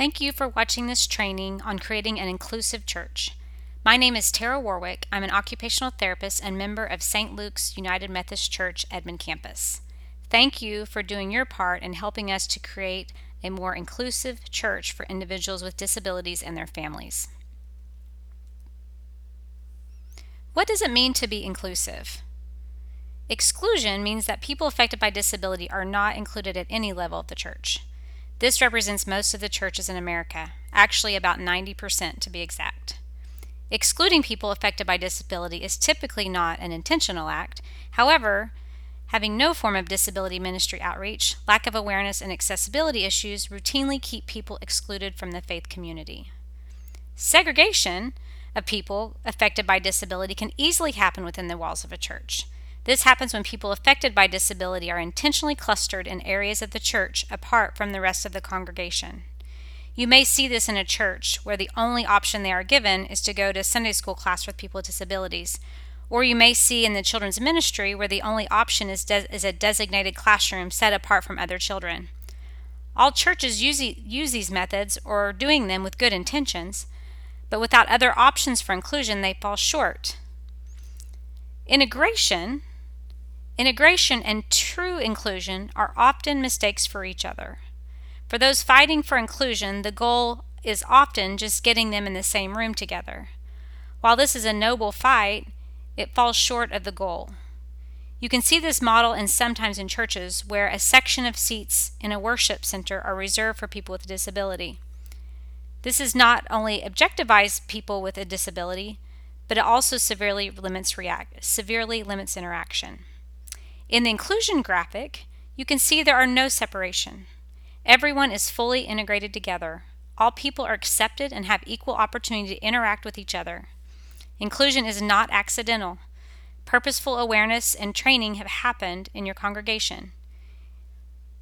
Thank you for watching this training on creating an inclusive church. My name is Tara Warwick. I'm an occupational therapist and member of St. Luke's United Methodist Church, Edmond Campus. Thank you for doing your part in helping us to create a more inclusive church for individuals with disabilities and their families. What does it mean to be inclusive? Exclusion means that people affected by disability are not included at any level of the church. This represents most of the churches in America, actually about 90% to be exact. Excluding people affected by disability is typically not an intentional act. However, having no form of disability ministry outreach, lack of awareness, and accessibility issues routinely keep people excluded from the faith community. Segregation of people affected by disability can easily happen within the walls of a church. This happens when people affected by disability are intentionally clustered in areas of the church apart from the rest of the congregation. You may see this in a church where the only option they are given is to go to Sunday school class with people with disabilities. Or you may see in the children's ministry where the only option is a designated classroom set apart from other children. All churches use these methods or are doing them with good intentions, but without other options for inclusion, they fall short. Integration and true inclusion are often mistakes for each other. For those fighting for inclusion, the goal is often just getting them in the same room together. While this is a noble fight, it falls short of the goal. You can see this model sometimes in churches where a section of seats in a worship center are reserved for people with a disability. This is not only objectivizes people with a disability, but it also severely limits interaction. In the inclusion graphic, you can see there are no separation. Everyone is fully integrated together. All people are accepted and have equal opportunity to interact with each other. Inclusion is not accidental. Purposeful awareness and training have happened in your congregation.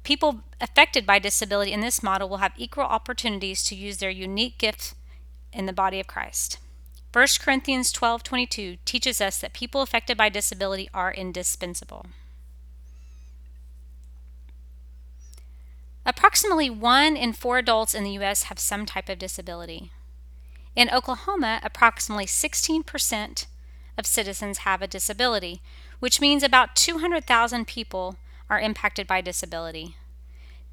People affected by disability in this model will have equal opportunities to use their unique gifts in the body of Christ. 1 Corinthians 12:22 teaches us that people affected by disability are indispensable. Approximately 1 in 4 adults in the U.S. have some type of disability. In Oklahoma, approximately 16% of citizens have a disability, which means about 200,000 people are impacted by disability.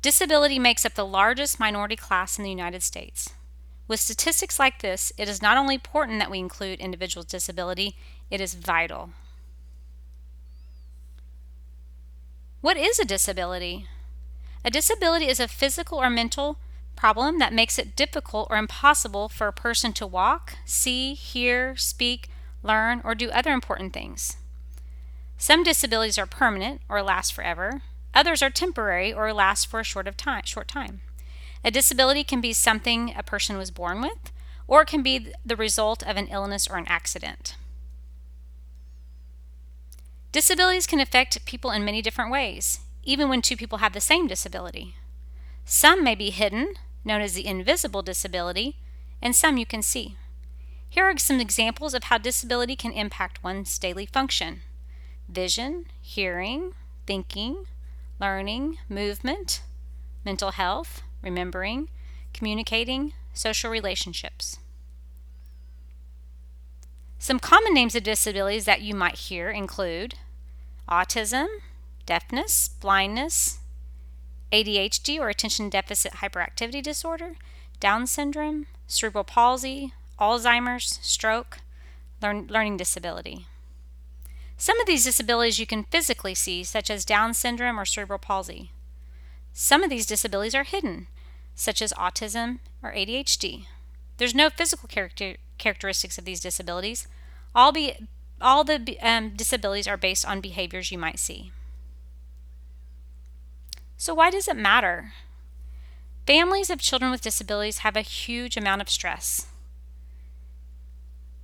Disability makes up the largest minority class in the United States. With statistics like this, it is not only important that we include individuals with disability, it is vital. What is a disability? A disability is a physical or mental problem that makes it difficult or impossible for a person to walk, see, hear, speak, learn, or do other important things. Some disabilities are permanent or last forever. Others are temporary or last for a short time. A disability can be something a person was born with, or it can be the result of an illness or an accident. Disabilities can affect people in many different ways, even when two people have the same disability. Some may be hidden, known as the invisible disability, and some you can see. Here are some examples of how disability can impact one's daily function: vision, hearing, thinking, learning, movement, mental health, remembering, communicating, social relationships. Some common names of disabilities that you might hear include autism, deafness, blindness, ADHD or attention deficit hyperactivity disorder, Down syndrome, cerebral palsy, Alzheimer's, stroke, learning disability. Some of these disabilities you can physically see, such as Down syndrome or cerebral palsy. Some of these disabilities are hidden, such as autism or ADHD. There's no physical characteristics of these disabilities. All the disabilities are based on behaviors you might see. So why does it matter? Families of children with disabilities have a huge amount of stress.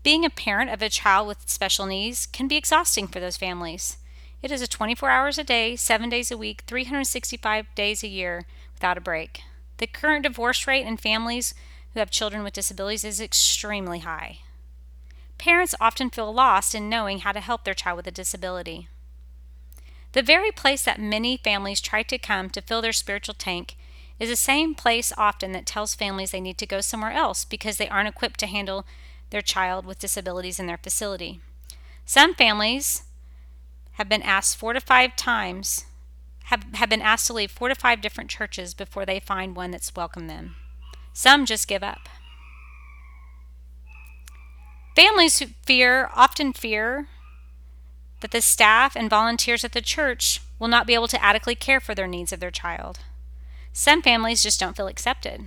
Being a parent of a child with special needs can be exhausting for those families. It is 24 hours a day, 7 days a week, 365 days a year without a break. The current divorce rate in families who have children with disabilities is extremely high. Parents often feel lost in knowing how to help their child with a disability. The very place that many families try to come to fill their spiritual tank is the same place often that tells families they need to go somewhere else because they aren't equipped to handle their child with disabilities in their facility. Some families have been asked 4 to 5 times, have been asked to leave 4 to 5 different churches before they find one that's welcomed them. Some just give up. Families who often fear that the staff and volunteers at the church will not be able to adequately care for their needs of their child. Some families just don't feel accepted.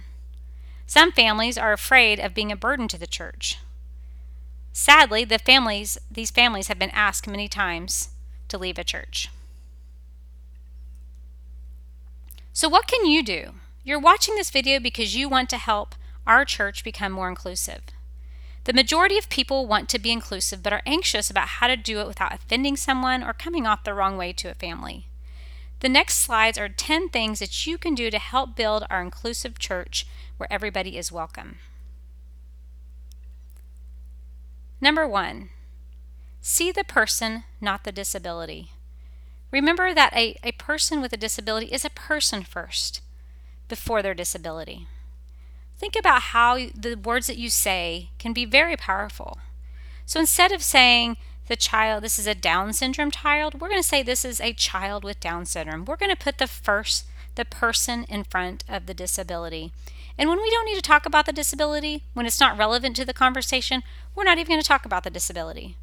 Some families are afraid of being a burden to the church. Sadly, these families have been asked many times to leave a church. So what can you do? You're watching this video because you want to help our church become more inclusive. The majority of people want to be inclusive but are anxious about how to do it without offending someone or coming off the wrong way to a family. The next slides are 10 things that you can do to help build our inclusive church where everybody is welcome. Number 1, see the person, not the disability. Remember that a person with a disability is a person first, before their disability. Think about how the words that you say can be very powerful. So instead of saying this is a Down syndrome child, we're going to say this is a child with Down syndrome. We're going to put the person in front of the disability. And when we don't need to talk about the disability, when it's not relevant to the conversation, we're not even going to talk about the disability.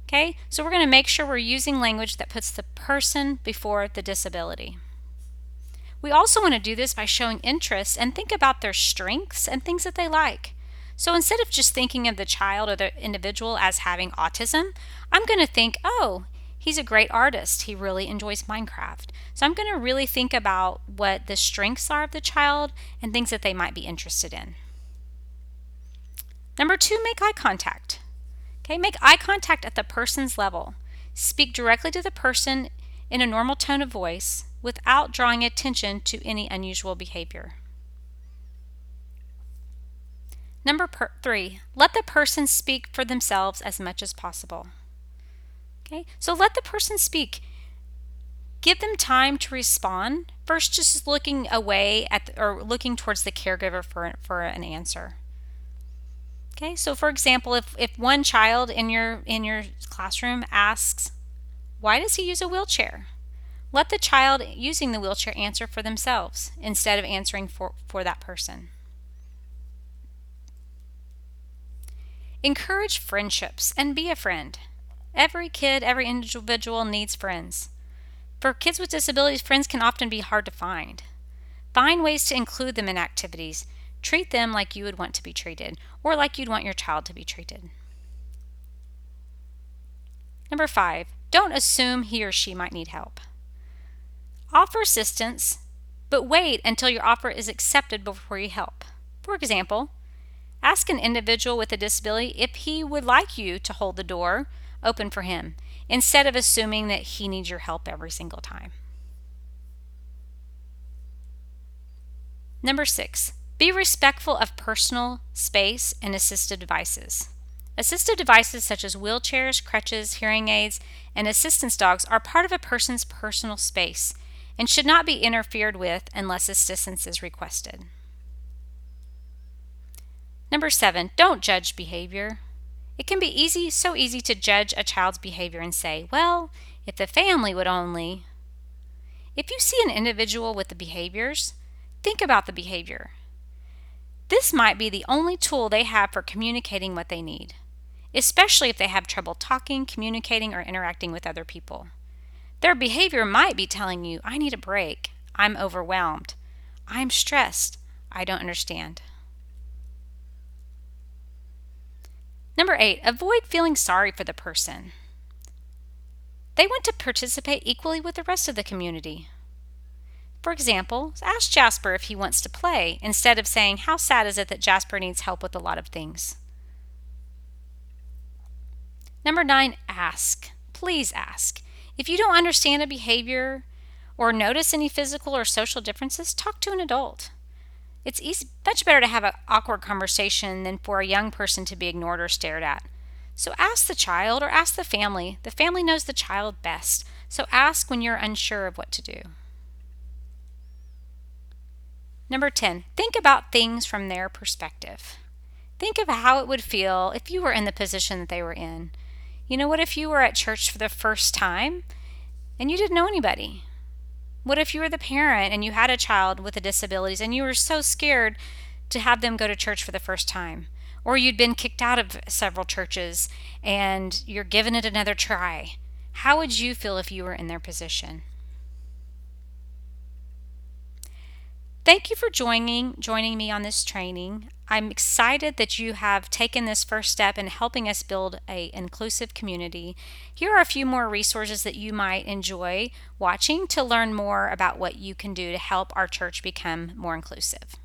Okay? So we're going to make sure we're using language that puts the person before the disability. We also want to do this by showing interest and think about their strengths and things that they like. So instead of just thinking of the child or the individual as having autism, I'm going to think, oh, he's a great artist. He really enjoys Minecraft. So I'm going to really think about what the strengths are of the child and things that they might be interested in. Number 2, make eye contact. Okay, make eye contact at the person's level. Speak directly to the person in a normal tone of voice without drawing attention to any unusual behavior. Number 3, let the person speak for themselves as much as possible. Okay, so let the person speak. Give them time to respond. First, just looking away or looking towards the caregiver for an answer. Okay, so for example, if one child in your classroom asks, why does he use a wheelchair? Let the child using the wheelchair answer for themselves instead of answering for that person. Encourage friendships and be a friend. Every kid, every individual needs friends. For kids with disabilities, friends can often be hard to find. Find ways to include them in activities. Treat them like you would want to be treated, or like you'd want your child to be treated. Number 5, don't assume he or she might need help. Offer assistance, but wait until your offer is accepted before you help. For example, ask an individual with a disability if he would like you to hold the door open for him, instead of assuming that he needs your help every single time. Number 6, be respectful of personal space and assistive devices. Assistive devices such as wheelchairs, crutches, hearing aids, and assistance dogs are part of a person's personal space and should not be interfered with unless assistance is requested. Number 7, don't judge behavior. It can be so easy to judge a child's behavior and say, well, if the family would only. If you see an individual with the behaviors, think about the behavior. This might be the only tool they have for communicating what they need, especially if they have trouble talking, communicating, or interacting with other people. Their behavior might be telling you, I need a break, I'm overwhelmed, I'm stressed, I don't understand. Number 8, avoid feeling sorry for the person. They want to participate equally with the rest of the community. For example, ask Jasper if he wants to play, instead of saying, how sad is it that Jasper needs help with a lot of things. Number 9, ask. Please ask. If you don't understand a behavior or notice any physical or social differences, talk to an adult. It's much better to have an awkward conversation than for a young person to be ignored or stared at. So ask the child or ask the family. The family knows the child best, so ask when you're unsure of what to do. Number 10, think about things from their perspective. Think of how it would feel if you were in the position that they were in. What if you were at church for the first time and you didn't know anybody? What if you were the parent and you had a child with a disabilities and you were so scared to have them go to church for the first time? Or you'd been kicked out of several churches and you're giving it another try. How would you feel if you were in their position? Thank you for joining me on this training. I'm excited that you have taken this first step in helping us build an inclusive community. Here are a few more resources that you might enjoy watching to learn more about what you can do to help our church become more inclusive.